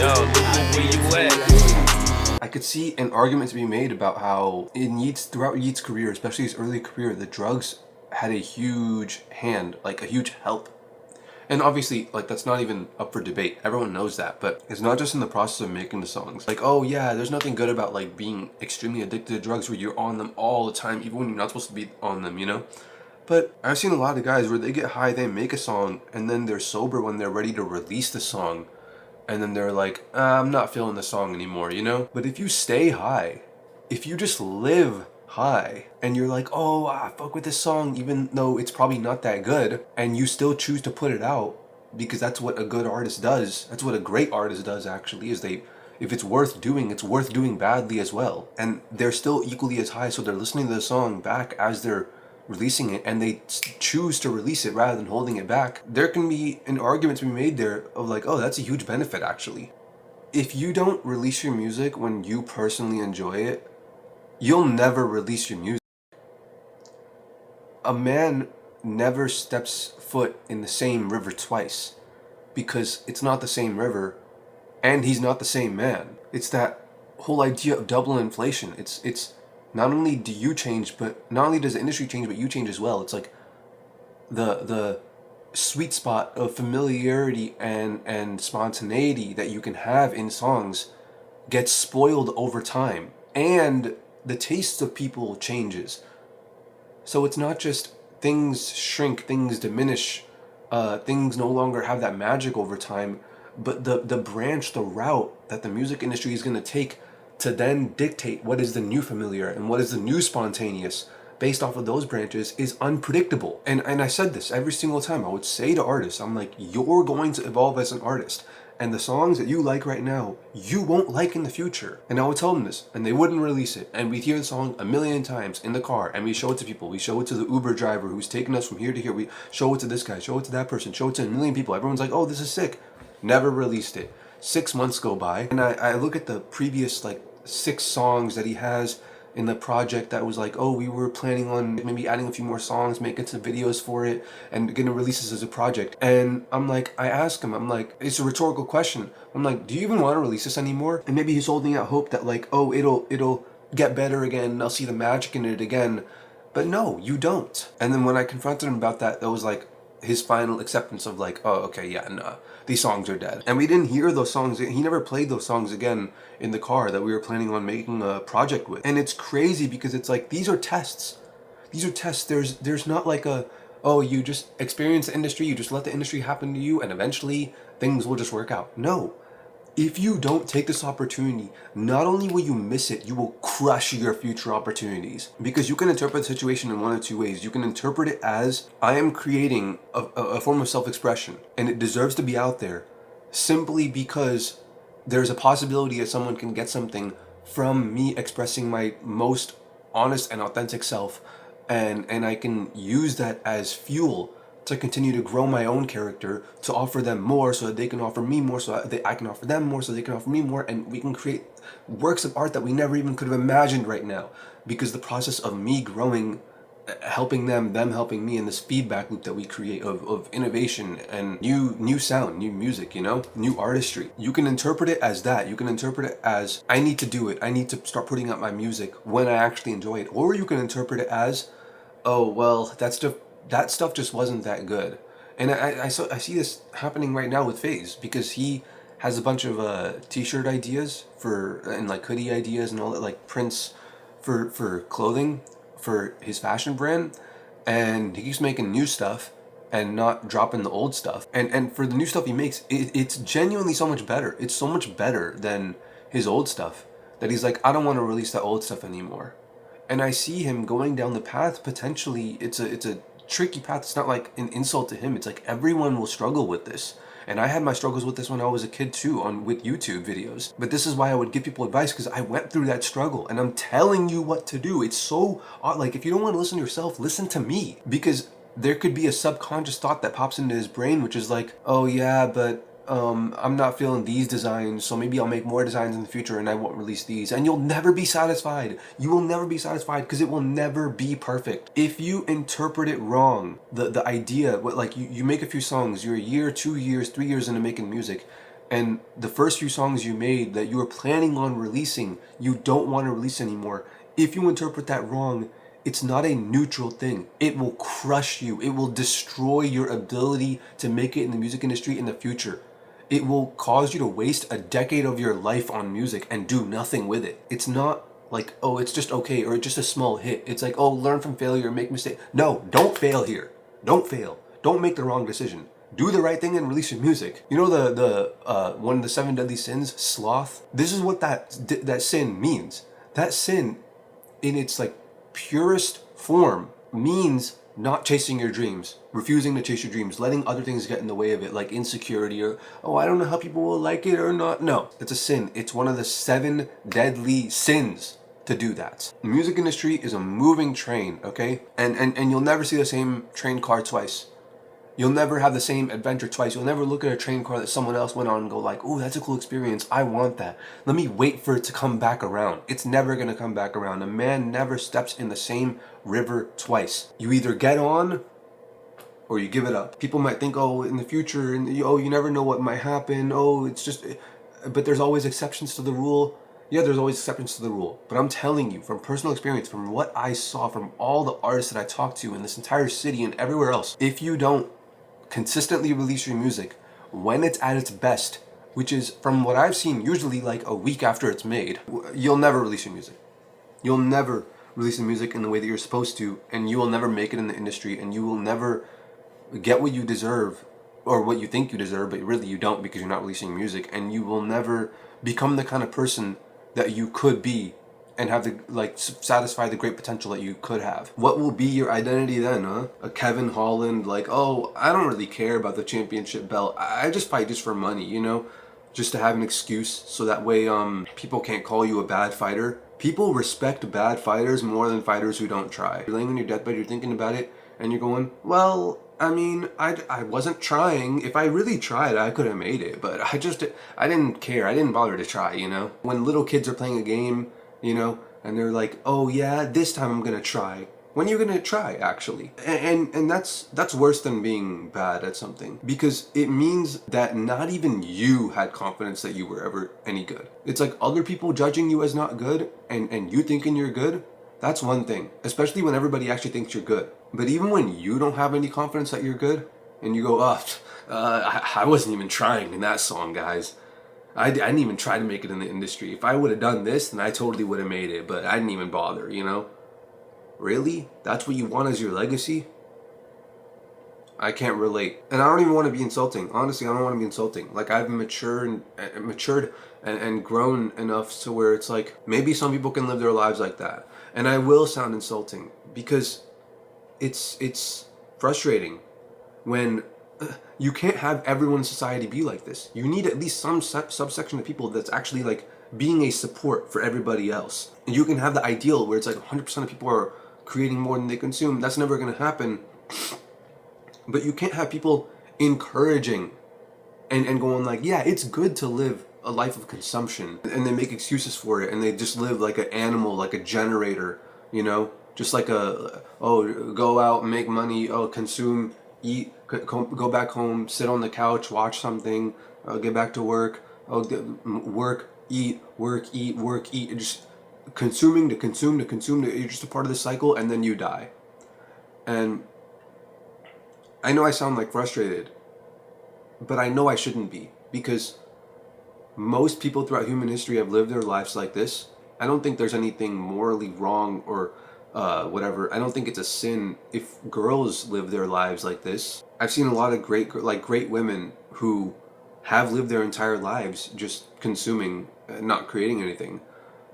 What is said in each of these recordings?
Yo, Livë, where you at? I could see an argument to be made about how throughout Yeat's career, especially his early career, the drugs had a huge hand, like a huge help. And obviously, like, that's not even up for debate. Everyone knows that. But it's not just in the process of making the songs. Like, oh yeah, there's nothing good about like being extremely addicted to drugs where you're on them all the time, even when you're not supposed to be on them, you know? But I've seen a lot of guys where they get high, they make a song, and then they're sober when they're ready to release the song. And then they're like, I'm not feeling the song anymore, you know? But if you stay high, if you just live high, and you're like, oh, I fuck with this song, even though it's probably not that good, and you still choose to put it out, because that's what a good artist does. That's what a great artist does, actually, is if it's worth doing badly as well. And they're still equally as high, so they're listening to the song back as they're releasing it, and they choose to release it rather than holding it back. There can be an argument to be made there of like, oh, that's a huge benefit actually. If you don't release your music when you personally enjoy it, you'll never release your music. A man never steps foot in the same river twice, because it's not the same river and he's not the same man. It's that whole idea of double inflation. It's not only do you change, but not only does the industry change, but you change as well. It's like the sweet spot of familiarity and spontaneity that you can have in songs gets spoiled over time, and the tastes of people changes. So it's not just things shrink, things diminish, things no longer have that magic over time, but the branch, the route that the music industry is going to take to then dictate what is the new familiar and what is the new spontaneous based off of those branches is unpredictable. And I said this every single time. I would say to artists, I'm like, you're going to evolve as an artist. And the songs that you like right now, you won't like in the future. And I would tell them this, and they wouldn't release it. And we'd hear the song a million times in the car, and we show it to people. We show it to the Uber driver who's taking us from here to here. We show it to this guy, show it to that person, show it to a million people. Everyone's like, oh, this is sick. Never released it. 6 months go by, and I look at the previous like 6 songs that he has in the project that was like, oh, we were planning on maybe adding a few more songs, making some videos for it, and gonna release this as a project. And I'm like, I ask him, I'm like, it's a rhetorical question. I'm like, do you even want to release this anymore? And maybe he's holding out hope that like, oh, it'll get better again, I'll see the magic in it again. But no, you don't. And then when I confronted him about that, that was like his final acceptance of like, oh, okay, yeah, nah, these songs are dead. And we didn't hear those songs. He never played those songs again in the car that we were planning on making a project with. And it's crazy because it's like, these are tests. These are tests. There's not like a, oh, you just experience the industry, you just let the industry happen to you, and eventually things will just work out. No. If you don't take this opportunity, not only will you miss it, you will crush your future opportunities. Because you can interpret the situation in one of two ways. You can interpret it as, I am creating a form of self-expression, and it deserves to be out there simply because there's a possibility that someone can get something from me expressing my most honest and authentic self, and I can use that as fuel to continue to grow my own character, to offer them more so that they can offer me more, so that I can offer them more so they can offer me more, and we can create works of art that we never even could have imagined right now, because the process of me growing, helping them helping me, in this feedback loop that we create of innovation and new sound, new music, you know, new artistry. You can interpret it as that. You can interpret it as, I need to do it, I need to start putting out my music when I actually enjoy it. Or you can interpret it as, oh, well, that stuff just wasn't that good. And I see this happening right now with FaZe, because he has a bunch of t-shirt ideas and like hoodie ideas and all that, like prints for clothing for his fashion brand, and he keeps making new stuff and not dropping the old stuff. And for the new stuff he makes, it's genuinely so much better. It's so much better than his old stuff that he's like, I don't want to release that old stuff anymore. And I see him going down the path, potentially, it's a tricky path. It's not like an insult to him. It's like everyone will struggle with this. And I had my struggles with this when I was a kid too, with YouTube videos. But this is why I would give people advice, because I went through that struggle, and I'm telling you what to do. It's so odd. Like, if you don't want to listen to yourself, listen to me. Because there could be a subconscious thought that pops into his brain, which is like, oh yeah, but I'm not feeling these designs, so maybe I'll make more designs in the future and I won't release these. And you'll never be satisfied. You will never be satisfied, because it will never be perfect. If you interpret it wrong, the idea, like you make a few songs, you're a year, 2 years, 3 years into making music, and the first few songs you made that you were planning on releasing, you don't want to release anymore. If you interpret that wrong, it's not a neutral thing. It will crush you. It will destroy your ability to make it in the music industry in the future. It will cause you to waste a decade of your life on music and do nothing with it. It's not like, oh, it's just okay, or just a small hit. It's like, oh, learn from failure, make mistakes. No, don't fail here. Don't fail. Don't make the wrong decision. Do the right thing and release your music. You know the one of the 7 deadly sins, sloth? This is what that sin means. That sin, in its like purest form, means not chasing your dreams, refusing to chase your dreams, letting other things get in the way of it, like insecurity or, oh, I don't know how people will like it or not. No, it's a sin. It's one of the 7 deadly sins to do that. The music industry is a moving train, okay? And you'll never see the same train car twice. You'll never have the same adventure twice. You'll never look at a train car that someone else went on and go like, oh, that's a cool experience. I want that. Let me wait for it to come back around. It's never going to come back around. A man never steps in the same river twice. You either get on or you give it up. People might think, oh, in the future, oh, you never know what might happen. Oh, it's just, but there's always exceptions to the rule. Yeah, there's always exceptions to the rule. But I'm telling you, from personal experience, from what I saw, from all the artists that I talked to in this entire city and everywhere else, if you don't consistently release your music when it's at its best, which is, from what I've seen, usually like a week after it's made, you'll never release your music. You'll never release the music in the way that you're supposed to, and you will never make it in the industry, and you will never get what you deserve, or what you think you deserve, but really you don't, because you're not releasing music, and you will never become the kind of person that you could be and have the, like, satisfy the great potential that you could have. What will be your identity then, huh? A Kevin Holland, like, oh, I don't really care about the championship belt. I just fight just for money, you know? Just to have an excuse, so that way people can't call you a bad fighter. People respect bad fighters more than fighters who don't try. You're laying on your deathbed, you're thinking about it, and you're going, well, I mean, I wasn't trying. If I really tried, I could have made it, but I didn't care. I didn't bother to try, you know? When little kids are playing a game, you know, and they're like, oh yeah, this time I'm gonna try. When are you gonna try, actually? And that's worse than being bad at something, because it means that not even you had confidence that you were ever any good. It's like other people judging you as not good, and you thinking you're good. That's one thing, especially when everybody actually thinks you're good. But even when you don't have any confidence that you're good, and you go, oh, I wasn't even trying in that song, guys. I didn't even try to make it in the industry. If I would have done this, then I totally would have made it, but I didn't even bother, you know? Really? That's what you want as your legacy? I can't relate. And I don't even want to be insulting. Honestly, I don't want to be insulting. Like, I've matured and grown enough to where it's like, maybe some people can live their lives like that. And I will sound insulting, because it's frustrating when you can't have everyone in society be like this. You need at least some subsection of people that's actually like being a support for everybody else. And you can have the ideal where it's like 100% of people are creating more than they consume. That's never going to happen. But you can't have people encouraging and going like, yeah, it's good to live a life of consumption, and they make excuses for it, and they just live like an animal, like a generator, you know, just like go out and make money, consume, eat, go back home, sit on the couch, watch something, get back to work, work, eat, and just consuming to consume. You're just a part of the cycle, and then you die. And I know I sound like frustrated, but I know I shouldn't be, because most people throughout human history have lived their lives like this. I don't think there's anything morally wrong or whatever. I don't think it's a sin if girls live their lives like this. I've seen a lot of great women who have lived their entire lives just consuming, not creating anything.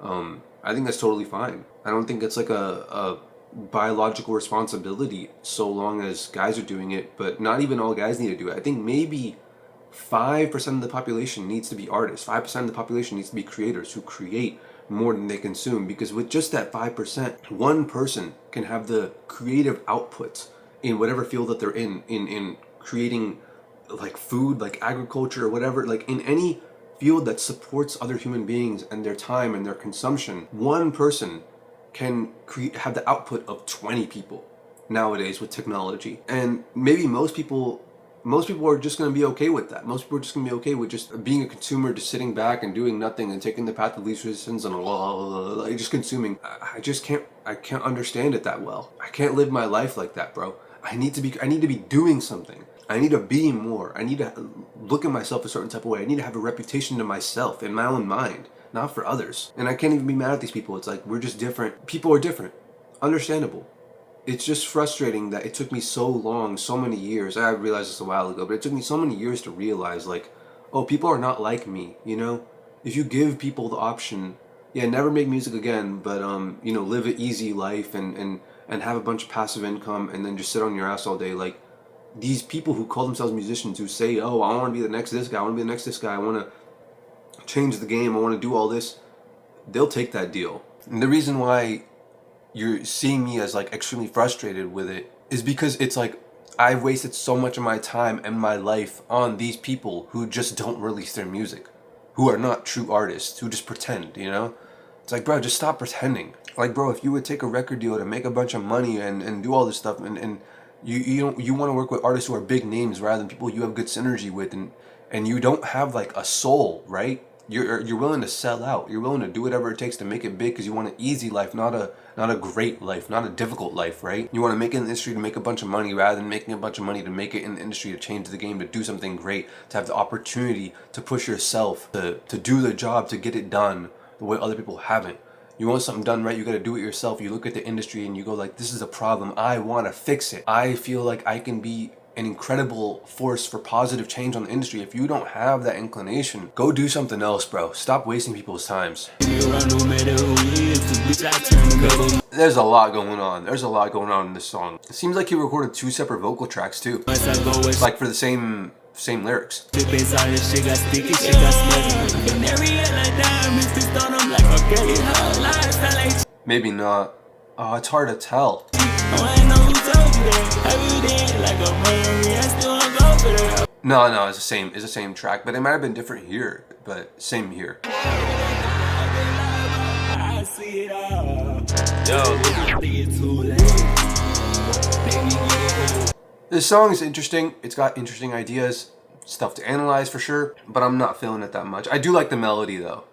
I think that's totally fine. I don't think it's like a biological responsibility, so long as guys are doing it, but not even all guys need to do it. I think maybe 5% of the population needs to be artists. 5% of the population needs to be creators who create more than they consume, because with just that 5%, one person can have the creative output in whatever field that they're in creating, like food, like agriculture or whatever, like in any field that supports other human beings and their time and their consumption. One person can have the output of 20 people nowadays with technology. And maybe most people most people are just going to be okay with that. Most people are just going to be okay with just being a consumer, just sitting back and doing nothing and taking the path of least resistance and like just consuming. I can't understand it that well. I can't live my life like that, bro. I need to be doing something. I need to be more. I need to look at myself a certain type of way. I need to have a reputation to myself in my own mind, not for others. And I can't even be mad at these people. It's like, we're just different. People are different. Understandable. It's just frustrating that it took me so long, so many years. I realized this a while ago, but it took me so many years to realize, like, oh, people are not like me, you know? If you give people the option, yeah, never make music again, but, you know, live an easy life and have a bunch of passive income and then just sit on your ass all day, like, these people who call themselves musicians who say, oh, I want to be the next this guy, I want to be the next this guy, I want to change the game, I want to do all this, they'll take that deal. And the reason why you're seeing me as like extremely frustrated with it is because it's like I've wasted so much of my time and my life on these people who just don't release their music, who are not true artists, who just pretend, you know? It's like, bro, just stop pretending. Like, bro, if you would take a record deal to make a bunch of money and do all this stuff and you want to work with artists who are big names rather than people you have good synergy with, and you don't have like a soul, right? You're willing to sell out. You're willing to do whatever it takes to make it big because you want an easy life, not a great life, not a difficult life, right? You want to make it in the industry to make a bunch of money rather than making a bunch of money to make it in the industry, to change the game, to do something great, to have the opportunity to push yourself, to do the job, to get it done the way other people haven't. You want something done right, you gotta do it yourself. You look at the industry and you go like, this is a problem, I wanna fix it. I feel like I can be an incredible force for positive change on the industry. If you don't have that inclination, go do something else, bro. Stop wasting people's times. There's a lot going on. There's a lot going on in this song. It seems like he recorded 2 separate vocal tracks too. Like for the same lyrics. Maybe not. Oh, it's hard to tell. No, it's the same track, but it might have been different here, but same here. This song is interesting. It's got interesting ideas, stuff to analyze for sure, but I'm not feeling it that much. I do like the melody though.